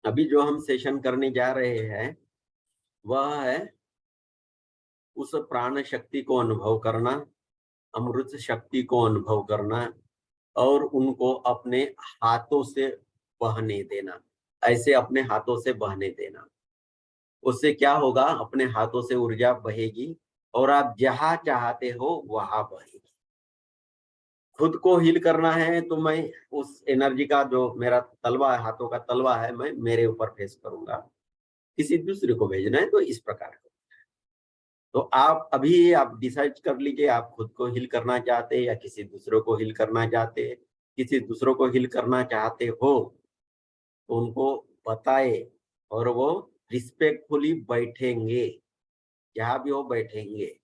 अभी जो हम सेशन करने जा रहे हैं वह है उस प्राण शक्ति को अनुभव करना, अमृत शक्ति को अनुभव करना और उनको अपने हाथों से बहने देना। ऐसे अपने हाथों से बहने देना। उससे क्या होगा, अपने हाथों से ऊर्जा बहेगी और आप जहां चाहते हो वहां बहेगी। खुद को हील करना है तो मैं उस एनर्जी का जो मेरा तलवा है, हाथों का तलवा है, मैं मेरे ऊपर फेस करूंगा। किसी दूसरे को भेजना है तो इस प्रकार का। तो आप अभी आप डिसाइड कर लीजिए, आप खुद को हील करना चाहते हैं या किसी दूसरों को हील करना चाहते हैं। किसी दूसरों को हील करना चाहते हो तो उनको बताए और वो रिस्पेक्टफुली बैठेंगे। जहां भी वो बैठेंगे,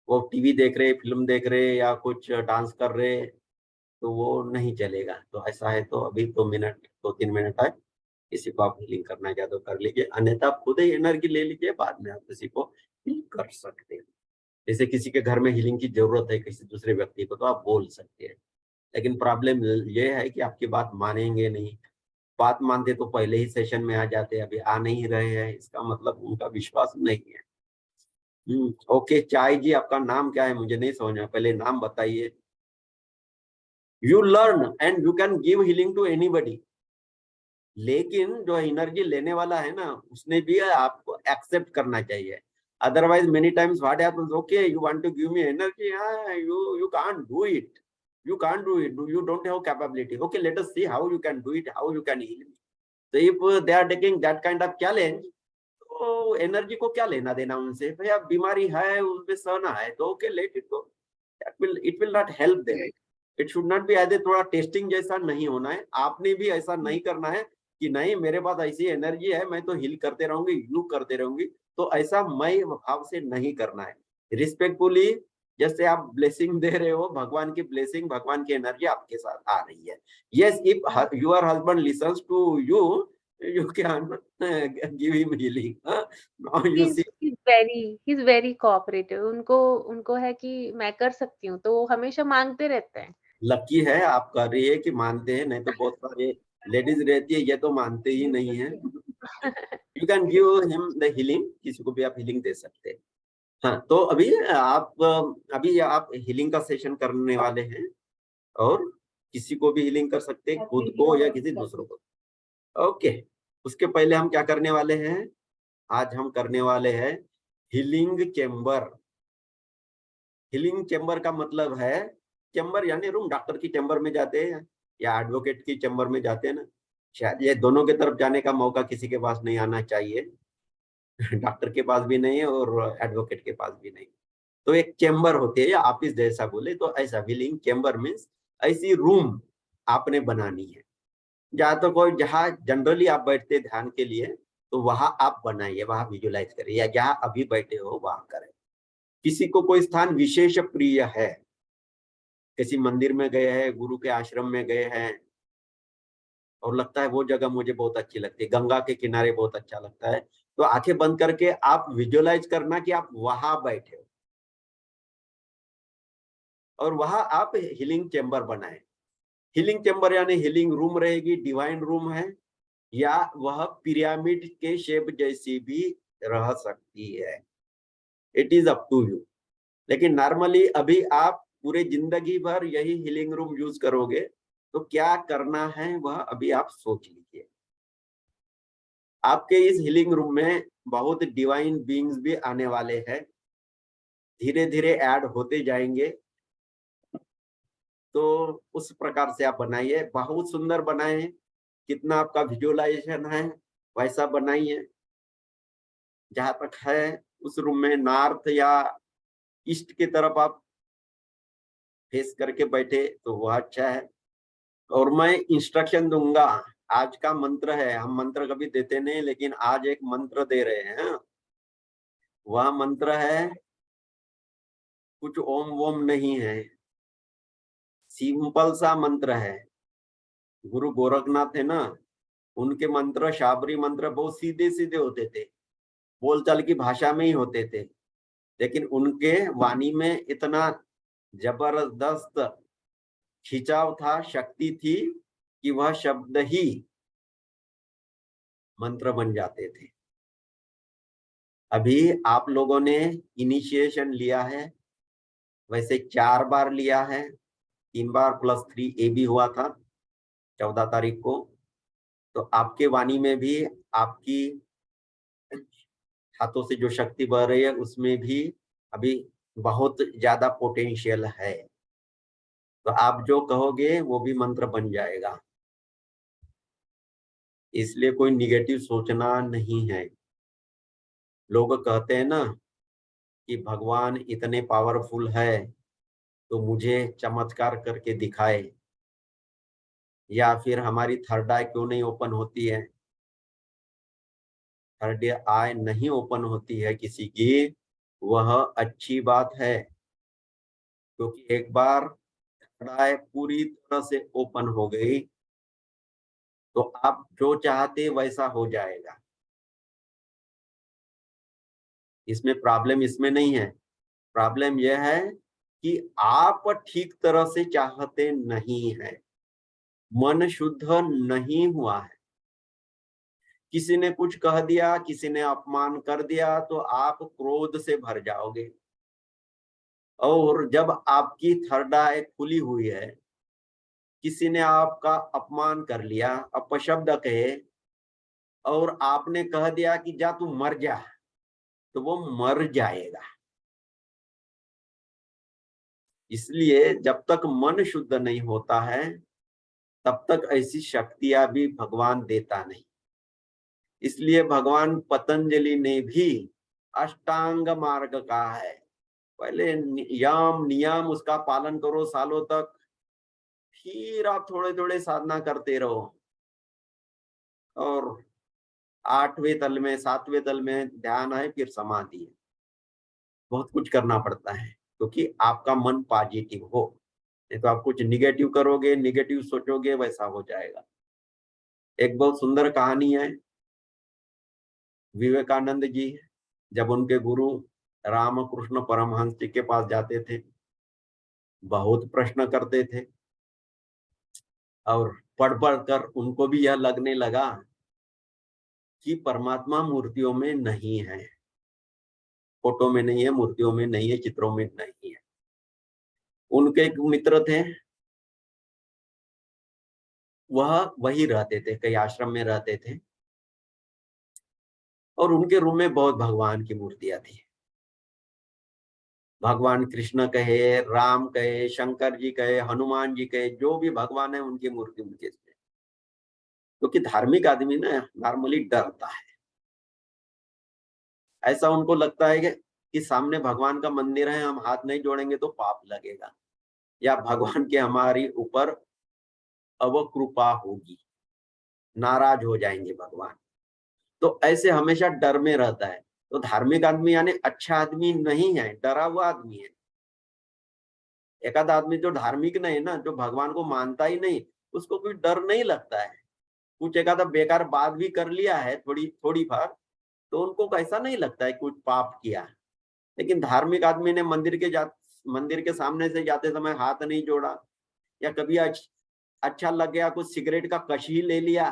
वो टीवी देख रहे, फिल्म देख रहे या कुछ डांस कर रहे, तो वो नहीं चलेगा। तो ऐसा है तो अभी 2 मिनट, 2-3 मिनट है, किसी को आप हीलिंग करना चाहते हो कर लीजिए, अन्यथा आप खुद ही एनर्जी ले लीजिए, बाद में आप किसी को हील कर सकते हैं। जैसे किसी के घर में हीलिंग की जरूरत है किसी दूसरे व्यक्ति को, तो आप बोल सकते हैं। लेकिन प्रॉब्लम ये है कि आपकी बात मानेंगे नहीं। बात मानते तो पहले ही सेशन में आ जाते, अभी आ नहीं रहे हैं, इसका मतलब उनका विश्वास नहीं है। ओके चाय जी, आपका नाम क्या है? मुझे नहीं समझ में, पहले नाम बताइए। You learn and you can give healing to anybody. लेकिन जो एनर्जी लेने वाला है ना, उसने भी आपको एक्सेप्ट करना चाहिए। Otherwise many times what happens, okay you want to give me energy, you can't do it, you can't do it, you don't have capability, okay let us see how you can do it, how you can heal me. So if they are taking that kind of challenge, तो energy को क्या लेना देना उनसे? भैया बीमारी है, उसमें सहना है तो okay let it go. It will not help them. It should not be as थोड़ा टेस्टिंग जैसा नहीं होना है। आपने भी ऐसा नहीं करना है कि नहीं मेरे पास ऐसी एनर्जी है, मैं तो हील करते रहूंगी, यू करते रहूंगी। तो ऐसा मैं भाव से नहीं करना है। रिस्पेक्टफुली जैसे आप ब्लेसिंग दे रहे हो, भगवान की ब्लेसिंग, भगवान की एनर्जी आपके साथ आ रही है। Yes, if your husband listens to you, you can give him healing. Now you see, he is very cooperative. उनको उनको है कि मैं कर सकती हूँ, तो वो हमेशा माँगते रहते हैं। लकी है आप कर रही है कि मानते हैं, नहीं तो बहुत सारे लेडीज रहती है ये तो मानते ही नहीं है। You can give him the healing, किसी को भी आप हीलिंग दे सकते हैं। हाँ, तो अभी आप हीलिंग का सेशन करने वाले हैं और किसी को भी हीलिंग कर सकते हैं, खुद को या किसी दूसरों को। ओके, उसके पहले हम क्या करने वाले हैं? आज हम करने वाले हैं हीलिंग चेम्बर। हीलिंग चेम्बर का मतलब है, चेम्बर यानी रूम, डॉक्टर की चेम्बर में जाते हैं या एडवोकेट की चेम्बर में जाते हैं ना, शायद ये दोनों की तरफ जाने का मौका किसी के पास नहीं आना चाहिए। डॉक्टर के पास भी नहीं है और एडवोकेट के पास भी नहीं। तो एक चेम्बर होती है या ऑफिस जैसा बोले तो ऐसा, हीलिंग चेम्बर मीन्स ऐसी रूम आपने बनानी है जहाँ तो कोई, जहाँ जनरली आप बैठते ध्यान के लिए, तो वहां आप बनाइए, वहां विजुलाइज करिए, या जहाँ अभी बैठे हो वहां करें। किसी को कोई स्थान विशेष प्रिय है, किसी मंदिर में गए हैं, गुरु के आश्रम में गए हैं और लगता है वो जगह मुझे बहुत अच्छी लगती है, गंगा के किनारे बहुत अच्छा लगता है, तो आंखें बंद करके आप विजुअलाइज करना कि आप वहां बैठे हो और वहां आप हीलिंग चेम्बर बनाए। हीलिंग चेम्बर यानी हीलिंग रूम रहेगी, डिवाइन रूम है, या वह पिरामिड के शेप जैसी भी रह सकती है। It is up to you. लेकिन नॉर्मली अभी आप पूरे जिंदगी भर यही हीलिंग रूम यूज करोगे, तो क्या करना है वह अभी आप सोच लीजिए। आपके इस हीलिंग रूम में बहुत डिवाइन बीइंग्स भी आने वाले हैं, धीरे धीरे ऐड होते जाएंगे। तो उस प्रकार से आप बनाइए, बहुत सुंदर बनाए, कितना आपका विजुअलाइजेशन है वैसा बनाइए। जहां तक है उस रूम में नॉर्थ या ईस्ट की तरफ आप फेस करके बैठे तो वह अच्छा है। और मैं इंस्ट्रक्शन दूंगा, आज का मंत्र है, हम मंत्र कभी देते नहीं लेकिन आज एक मंत्र दे रहे हैं। वह मंत्र है, कुछ ओम वोम नहीं है, सिंपल सा मंत्र है। गुरु गोरखनाथ है ना, उनके मंत्र, शाबरी मंत्र बहुत सीधे सीधे होते थे, बोलचाल की भाषा में ही होते थे, लेकिन उनके वाणी में इतना जबरदस्त खिंचाव था, शक्ति थी कि वह शब्द ही मंत्र बन जाते थे। अभी आप लोगों ने इनिशिएशन लिया है, वैसे 4 बार लिया है, 3 बार प्लस 3 ए भी हुआ था 14 तारीख को। तो आपके वाणी में भी, आपकी हाथों से जो शक्ति बह रही है उसमें भी अभी बहुत ज्यादा पोटेंशियल है। तो आप जो कहोगे वो भी मंत्र बन जाएगा। इसलिए कोई निगेटिव सोचना नहीं है। लोग कहते हैं ना कि भगवान इतने पावरफुल है तो मुझे चमत्कार करके दिखाए, या फिर हमारी थर्ड आई क्यों नहीं ओपन होती है। थर्ड आई नहीं ओपन होती है किसी की, वह अच्छी बात है, क्योंकि एक बार थर्ड आई पूरी तरह से ओपन हो गई तो आप जो चाहते वैसा हो जाएगा। इसमें प्रॉब्लम इसमें नहीं है। प्रॉब्लम यह है कि आप ठीक तरह से चाहते नहीं है, मन शुद्ध नहीं हुआ है। किसी ने कुछ कह दिया, किसी ने अपमान कर दिया तो आप क्रोध से भर जाओगे। और जब आपकी थर्ड आई खुली हुई है, किसी ने आपका अपमान कर लिया, अपशब्द कहे, और आपने कह दिया कि जा तू मर जा, तो वो मर जाएगा। इसलिए जब तक मन शुद्ध नहीं होता है तब तक ऐसी शक्तियां भी भगवान देता नहीं। इसलिए भगवान पतंजलि ने भी अष्टांग मार्ग कहा है। पहले यम नियम उसका पालन करो सालों तक, फिर आप थोड़े थोड़े साधना करते रहो, और 8वें तल में 7वें तल में ध्यान है, फिर समाधि है। बहुत कुछ करना पड़ता है क्योंकि आपका मन पॉजिटिव हो। नहीं तो आप कुछ निगेटिव करोगे, निगेटिव सोचोगे, वैसा हो जाएगा। एक बहुत सुंदर कहानी है। विवेकानंद जी जब उनके गुरु रामकृष्ण परमहंस जी के पास जाते थे, बहुत प्रश्न करते थे, और पढ़ पढ़ कर उनको भी यह लगने लगा कि परमात्मा मूर्तियों में नहीं है, फोटो में नहीं है, मूर्तियों में नहीं है, चित्रों में नहीं है। उनके एक मित्र थे, वह वही रहते थे, कई आश्रम में रहते थे, और उनके रूम में बहुत भगवान की मूर्तियां थी। भगवान कृष्ण कहे, राम कहे, शंकर जी कहे, हनुमान जी कहे, जो भी भगवान है उनकी मूर्ति उनके से। क्योंकि धार्मिक आदमी ना नॉर्मली डरता है। ऐसा उनको लगता है कि सामने भगवान का मंदिर है, हम हाथ नहीं जोड़ेंगे तो पाप लगेगा, या भगवान की हमारी ऊपर अवकृपा होगी, नाराज हो जाएंगे भगवान। तो ऐसे हमेशा डर में रहता है। तो धार्मिक आदमी यानी अच्छा आदमी नहीं है, डरा हुआ आदमी है। एक आध आदमी जो धार्मिक नहीं है ना, जो भगवान को मानता ही नहीं, उसको कोई डर नहीं लगता है। कुछ एक आधा बेकार बात भी कर लिया है थोड़ी थोड़ी बार, तो उनको कैसा नहीं लगता है कुछ पाप किया। लेकिन धार्मिक आदमी ने मंदिर के सामने से जाते समय हाथ नहीं जोड़ा, या कभी अच्छा लग गया कुछ सिगरेट का कश ही ले लिया,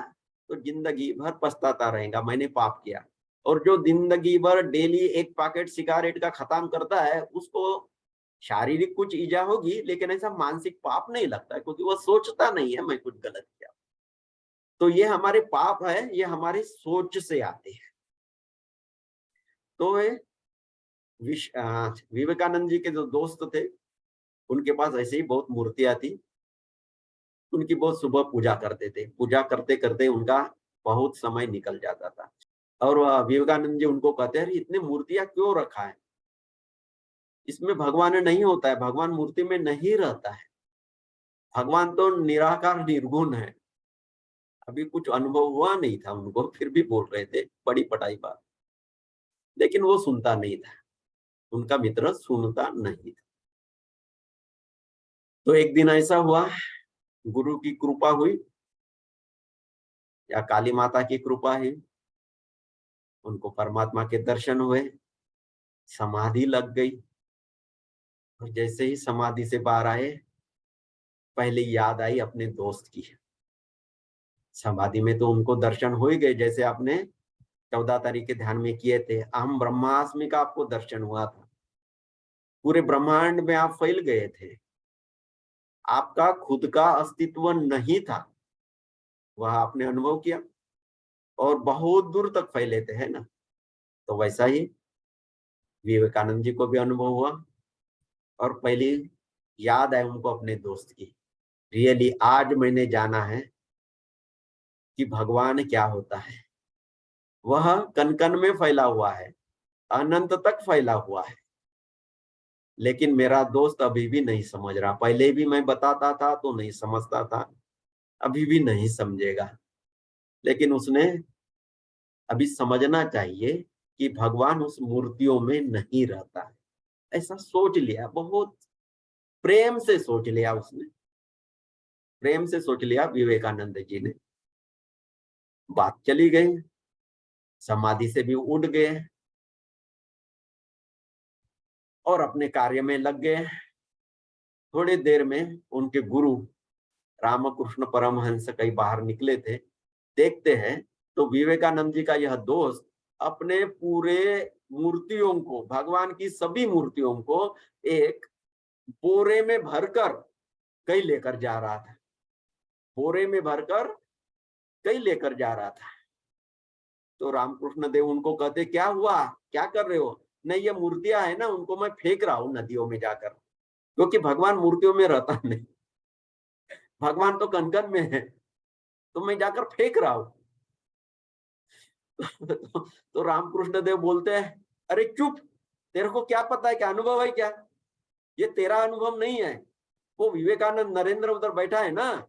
तो जिंदगी भर पछताता रहेगा मैंने पाप किया। और जो जिंदगी भर डेली एक पैकेट सिगरेट का खत्म करता है, उसको शारीरिक कुछ ईजा होगी, लेकिन ऐसा मानसिक पाप नहीं लगता है, क्योंकि वो सोचता नहीं है मैं कुछ गलत किया। तो ये हमारे पाप है, ये हमारे सोच से आते हैं। तो विवेकानंद जी के जो दोस्त थे, उनके पास ऐसे ही बहुत मूर्तियां थी। उनकी बहुत सुबह पूजा करते थे, पूजा करते करते उनका बहुत समय निकल जाता था। और विवेकानंद जी उनको कहते हैं, इतने मूर्तियां क्यों रखा है, इसमें भगवान नहीं होता है, भगवान मूर्ति में नहीं रहता है, भगवान तो निराकार निर्गुण है। अभी कुछ अनुभव हुआ नहीं था उनको, फिर भी बोल रहे थे बड़ी पटाई बात, लेकिन वो सुनता नहीं था, उनका मित्र सुनता नहीं था। तो एक दिन ऐसा हुआ, गुरु की कृपा हुई या काली माता की कृपा है, उनको परमात्मा के दर्शन हुए, समाधि लग गई। और जैसे ही समाधि से बाहर आए, पहले याद आई अपने दोस्त की। समाधि में तो उनको दर्शन हो ही गए, जैसे आपने 14 तारीख के ध्यान में किए थे, अहम ब्रह्मास्मि का आपको दर्शन हुआ था। पूरे ब्रह्मांड में आप फैल गए थे, आपका खुद का अस्तित्व नहीं था, वह आपने अनुभव किया और बहुत दूर तक फैले थे, है ना। तो वैसा ही विवेकानंद जी को भी अनुभव हुआ और पहली याद है उनको अपने दोस्त की, रियली आज मैंने जाना है कि भगवान क्या होता है। वह कण कण में फैला हुआ है, अनंत तक फैला हुआ है, लेकिन मेरा दोस्त अभी भी नहीं समझ रहा। पहले भी मैं बताता था तो नहीं समझता था, अभी भी नहीं समझेगा, लेकिन उसने अभी समझना चाहिए कि भगवान उस मूर्तियों में नहीं रहता है। ऐसा सोच लिया, बहुत प्रेम से सोच लिया उसने, प्रेम से सोच लिया विवेकानंद जी ने। बात चली गई, समाधि से भी उठ गए और अपने कार्य में लग गए। थोड़ी देर में उनके गुरु रामकृष्ण परमहंस कहीं बाहर निकले थे, देखते हैं तो विवेकानंद जी का यह दोस्त अपने पूरे मूर्तियों को, भगवान की सभी मूर्तियों को एक बोरे में भरकर कहीं लेकर जा रहा था, बोरे में भरकर कहीं लेकर जा रहा था। तो रामकृष्ण देव उनको कहते, क्या हुआ, क्या कर रहे हो? नहीं, ये मूर्तियां है ना, उनको मैं फेंक रहा हूं नदियों में जाकर, क्योंकि भगवान मूर्तियों में रहता नहीं, भगवान तो कनकन में है, तो मैं जाकर फेंक रहा हूं। तो रामकृष्ण देव बोलते हैं, अरे चुप, तेरे को क्या पता है, क्या अनुभव है क्या? ये तेरा अनुभव नहीं है, वो विवेकानंद नरेंद्र उधर बैठा है ना,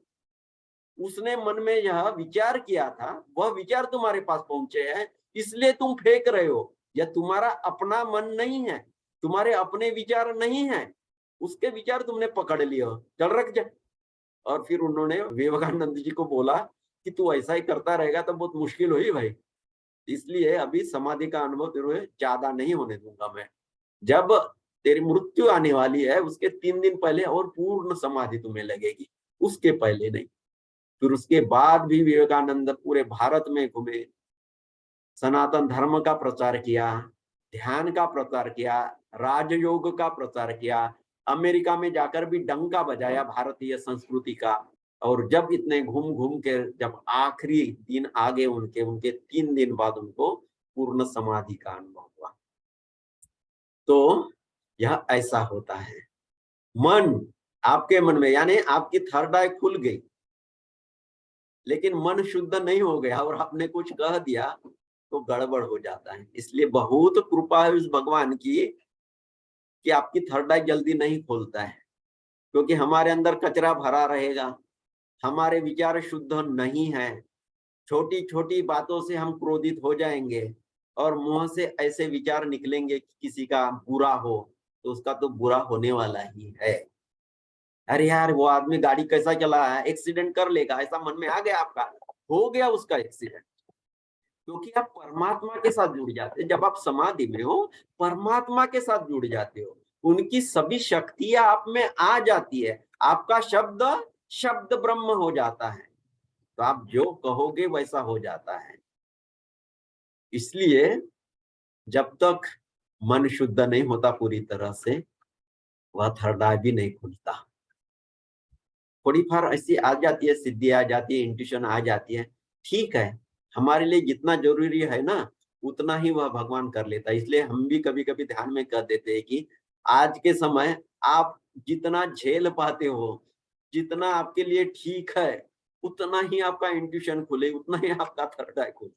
उसने मन में यह विचार किया था, वह विचार तुम्हारे पास पहुंचे हैं, इसलिए तुम फेंक रहे हो। यह तुम्हारा अपना मन नहीं है, तुम्हारे अपने विचार नहीं है, उसके विचार तुमने पकड़ लिए हो, चल रख जा। और फिर उन्होंने विवेकानंद जी को बोला कि तू ऐसा ही करता रहेगा तो बहुत मुश्किल हुई भाई, इसलिए अभी समाधि का अनुभव तेरे ज्यादा नहीं होने दूंगा मैं। जब तेरी मृत्यु आने वाली है उसके 3 दिन पहले और पूर्ण समाधि तुम्हें लगेगी, उसके पहले नहीं। फिर उसके बाद भी विवेकानंद पूरे भारत में घूमे, सनातन धर्म का प्रचार किया, ध्यान का प्रचार किया, राजयोग का प्रचार किया, अमेरिका में जाकर भी डंका बजाया भारतीय संस्कृति का। और जब इतने घूम घूम के जब आखिरी दिन आ गए उनके उनके 3 दिन बाद उनको पूर्ण समाधि का अनुभव हुआ। तो यह ऐसा होता है, मन आपके मन में, यानी आपकी थर्ड आई खुल गई, लेकिन मन शुद्ध नहीं हो गया और आपने कुछ कह दिया तो गड़बड़ हो जाता है। इसलिए बहुत कृपा है उस भगवान की कि आपकी थर्ड आई जल्दी नहीं खोलता है, क्योंकि हमारे अंदर कचरा भरा रहेगा, हमारे विचार शुद्ध नहीं है, छोटी छोटी बातों से हम क्रोधित हो जाएंगे और मुंह से ऐसे विचार निकलेंगे कि किसी का बुरा हो तो उसका तो बुरा होने वाला ही है। अरे यार वो आदमी गाड़ी कैसा चला है, एक्सीडेंट कर लेगा, ऐसा मन में आ गया आपका, हो गया उसका एक्सीडेंट। क्योंकि आप परमात्मा के साथ जुड़ जाते हैं, जब आप समाधि में हो परमात्मा के साथ जुड़ जाते हो, उनकी सभी शक्तियां आप में आ जाती है, आपका शब्द शब्द ब्रह्म हो जाता है, तो आप जो कहोगे वैसा हो जाता है। इसलिए जब तक मन शुद्ध नहीं होता पूरी तरह से, वह थर्ड आई भी नहीं खुलता। थोड़ी फार ऐसी आ जाती है, सिद्धि आ जाती है, इंट्यूशन आ जाती है, ठीक है, हमारे लिए जितना जरूरी है ना उतना ही वह भगवान कर लेता है। इसलिए हम भी कभी कभी ध्यान में कर देते हैं कि आज के समय आप जितना झेल पाते हो, जितना आपके लिए ठीक है, उतना ही आपका इंट्यूशन खुले, उतना ही आपका थर्ड आई खुले,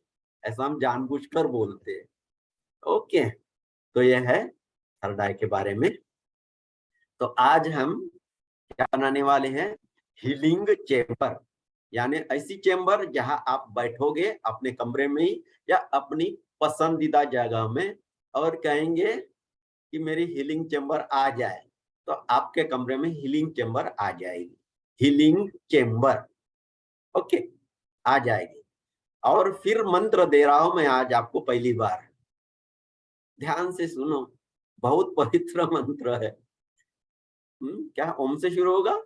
ऐसा हम जानबूझकर बोलते हैं। ओके, तो यह है थर्ड आई के बारे में। तो आज हम क्या बनाने वाले हैं, हीलिंग चेम्बर, यानी ऐसी चेम्बर जहां आप बैठोगे अपने कमरे में ही या अपनी पसंदीदा जगह में और कहेंगे कि मेरी हीलिंग चेम्बर आ जाए, तो आपके कमरे में हीलिंग चेम्बर आ जाएगी, हीलिंग चेम्बर। ओके, आ जाएगी। और फिर मंत्र दे रहा हूं मैं आज आपको पहली बार, ध्यान से सुनो, बहुत पवित्र मंत्र है। क्या ओम से शुरू होगा?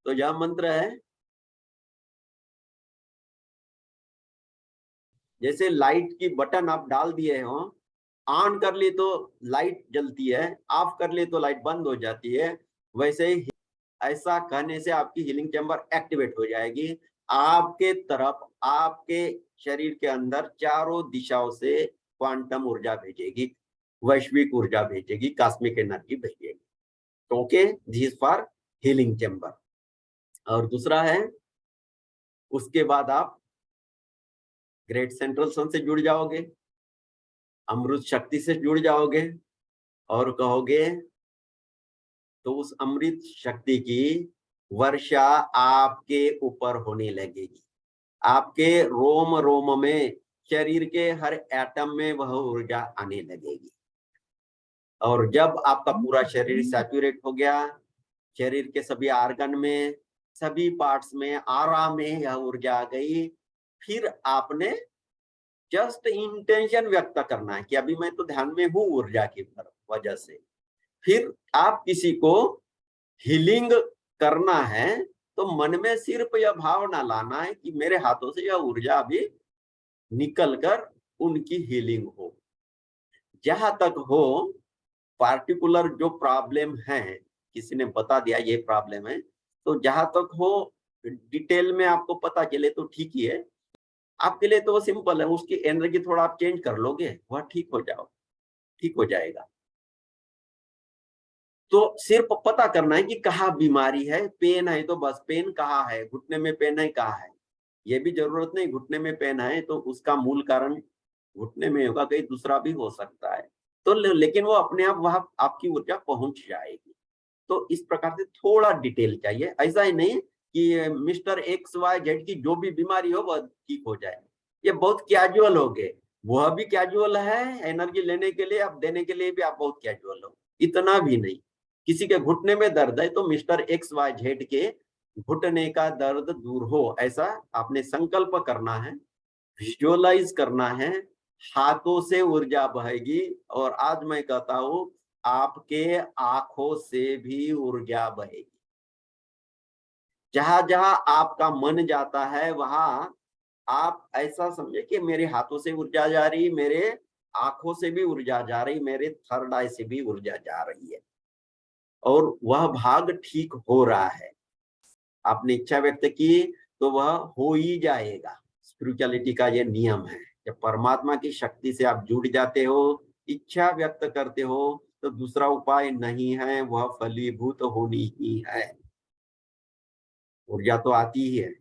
तो यह मंत्र है, जैसे लाइट की बटन आप डाल दिए हो, ऑन कर लिए तो लाइट जलती है, ऑफ कर लिए तो लाइट बंद हो जाती है, वैसे ही ऐसा कहने से आपकी हीलिंग चैम्बर एक्टिवेट हो जाएगी। आपके तरफ, आपके शरीर के अंदर चारों दिशाओं से क्वांटम ऊर्जा भेजेगी, वैश्विक ऊर्जा भेजेगी, कॉस्मिक एनर्जी भेजेगी। Okay, this for healing chamber. और दूसरा है, उसके बाद आप ग्रेट सेंट्रल सन से जुड़ जाओगे, अमृत शक्ति से जुड़ जाओगे और कहोगे तो उस अमृत शक्ति की वर्षा आपके ऊपर होने लगेगी। आपके रोम रोम में, शरीर के हर एटम में वह ऊर्जा आने लगेगी। और जब आपका पूरा शरीर सैचुरेट हो गया, शरीर के सभी आर्गन में, सभी पार्ट्स में, आराम में यह ऊर्जा आ गई, फिर आपने जस्ट इंटेंशन व्यक्त करना है कि अभी मैं तो ध्यान में हूं ऊर्जा की वजह से। फिर आप किसी को हीलिंग करना है तो मन में सिर्फ यह भावना लाना है कि मेरे हाथों से यह ऊर्जा अभी निकल कर उनकी हीलिंग हो। जहां तक हो, पार्टिकुलर जो प्रॉब्लम है, किसी ने बता दिया ये प्रॉब्लम है, तो जहां तक हो डिटेल में आपको पता चले तो ठीक ही है। आपके लिए तो वो सिंपल है, उसकी एनर्जी थोड़ा आप चेंज कर लोगे, वह ठीक हो जाएगा। तो सिर्फ पता करना है कि कहाँ बीमारी है, पेन है तो बस पेन कहाँ है, घुटने में पेन है कहाँ है, ये भी जरूरत नहीं। घुटने में पेन है तो उसका मूल कारण घुटने में होगा, कहीं दूसरा भी हो सकता है। तो लेकिन वो अपने आप वहां आपकी ऊर्जा पहुंच जाएगी। तो इस प्रकार से थोड़ा डिटेल चाहिए, ऐसा ही नहीं कि मिस्टर एक्स वाई जेड की जो भी बीमारी हो वह ठीक हो जाए, ये बहुत कैजुअल हो गए। वह भी कैजुअल है, एनर्जी लेने के लिए, आप देने के लिए भी आप बहुत कैजुअल हो, इतना भी नहीं। किसी के घुटने में दर्द है तो मिस्टर एक्स वाई जेड के घुटने का दर्द दूर हो, ऐसा आपने संकल्प करना है, विजुअलाइज करना है, हाथों से ऊर्जा बहेगी। और आज मैं कहता हूं, आपके आंखों से भी ऊर्जा बहेगी। जहां जहां आपका मन जाता है वहां आप ऐसा समझे कि मेरे हाथों से ऊर्जा जा रही, मेरे आंखों से भी ऊर्जा जा रही, मेरे थर्ड आई से भी ऊर्जा जा रही है, और वह भाग ठीक हो रहा है। आपने इच्छा व्यक्त की तो वह हो ही जाएगा। स्पिरिचुअलिटी का ये नियम है, जब परमात्मा की शक्ति से आप जुड़ जाते हो, इच्छा व्यक्त करते हो, तो दूसरा उपाय नहीं है, वह फलीभूत होनी ही है। ऊर्जा तो आती ही है,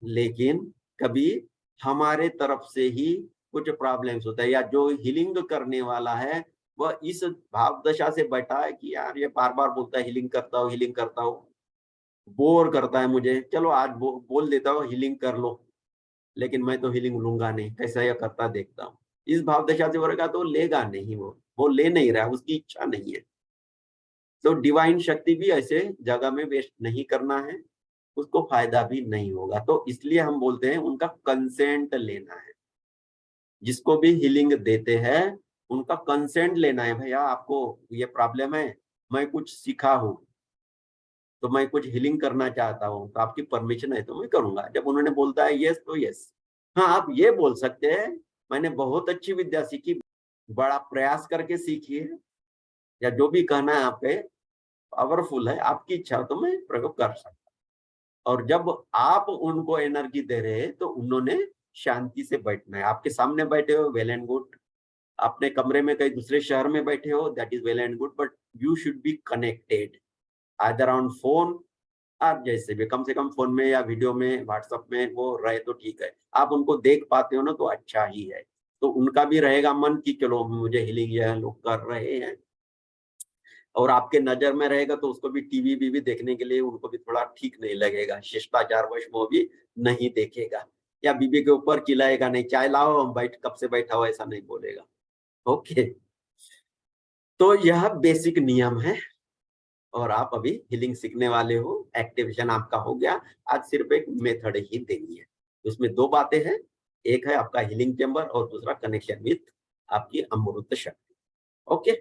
लेकिन कभी हमारे तरफ से ही कुछ प्रॉब्लम्स होता है, या जो हीलिंग करने वाला है वह इस भाव दशा से बैठा है कि यार ये बार बार बोलता है हीलिंग करता हूँ, बोर करता है मुझे, चलो आज बोल देता हूँ हीलिंग कर लो, लेकिन मैं तो हीलिंग लूंगा नहीं, कैसा यह करता देखता हूँ। इस भाव दशा से वर्गा तो लेगा नहीं, वो ले नहीं रहा, उसकी इच्छा नहीं है। तो डिवाइन शक्ति भी ऐसे जगह में वेस्ट नहीं करना है, उसको फायदा भी नहीं होगा। तो इसलिए हम बोलते हैं उनका कंसेंट लेना है। जिसको भी हीलिंग देते हैं उनका कंसेंट लेना है, भैया आपको ये प्रॉब्लम है, मैं कुछ सीखा हूं तो मैं कुछ हीलिंग करना चाहता हूँ, तो आपकी परमिशन है तो मैं करूंगा। जब उन्होंने बोलता है यस तो यस। हाँ, आप ये बोल सकते हैं मैंने बहुत अच्छी विद्या सीखी, बड़ा प्रयास करके सीखी है, या जो भी कहना है आप पे पावरफुल है, आपकी इच्छा हो तो मैं प्रयोग कर सकता। और जब आप उनको एनर्जी दे रहे हैं तो उन्होंने शांति से बैठना है। आपके सामने बैठे हो, वेल एंड गुड। अपने कमरे में कहीं दूसरे शहर में बैठे हो, that is well and good, but you should be connected either on phone, आप जैसे भी, कम से कम फोन में या वीडियो में, व्हाट्सएप में वो रहे तो ठीक है। आप उनको देख पाते हो ना तो अच्छा ही है। तो उनका भी रहेगा मन कि चलो मुझे हीलिंग यह लोग कर रहे हैं, और आपके नजर में रहेगा तो उसको भी टीवी बीवी देखने के लिए उनको भी थोड़ा ठीक नहीं लगेगा, शिष्टाचार वश वो भी नहीं देखेगा, या बीबी के ऊपर चिल्लाएगा नहीं, चाय लाओ, हम बैठ कब से बैठा हो, ऐसा नहीं बोलेगा। ओके, तो यह बेसिक नियम है। और आप अभी हीलिंग सीखने वाले हो, एक्टिवेशन आपका हो गया, आज सिर्फ एक मेथड ही देनी है। उसमें दो बातें हैं, एक है आपका हीलिंग चैम्बर और दूसरा कनेक्शन विथ आपकी अमृत शक्ति। ओके।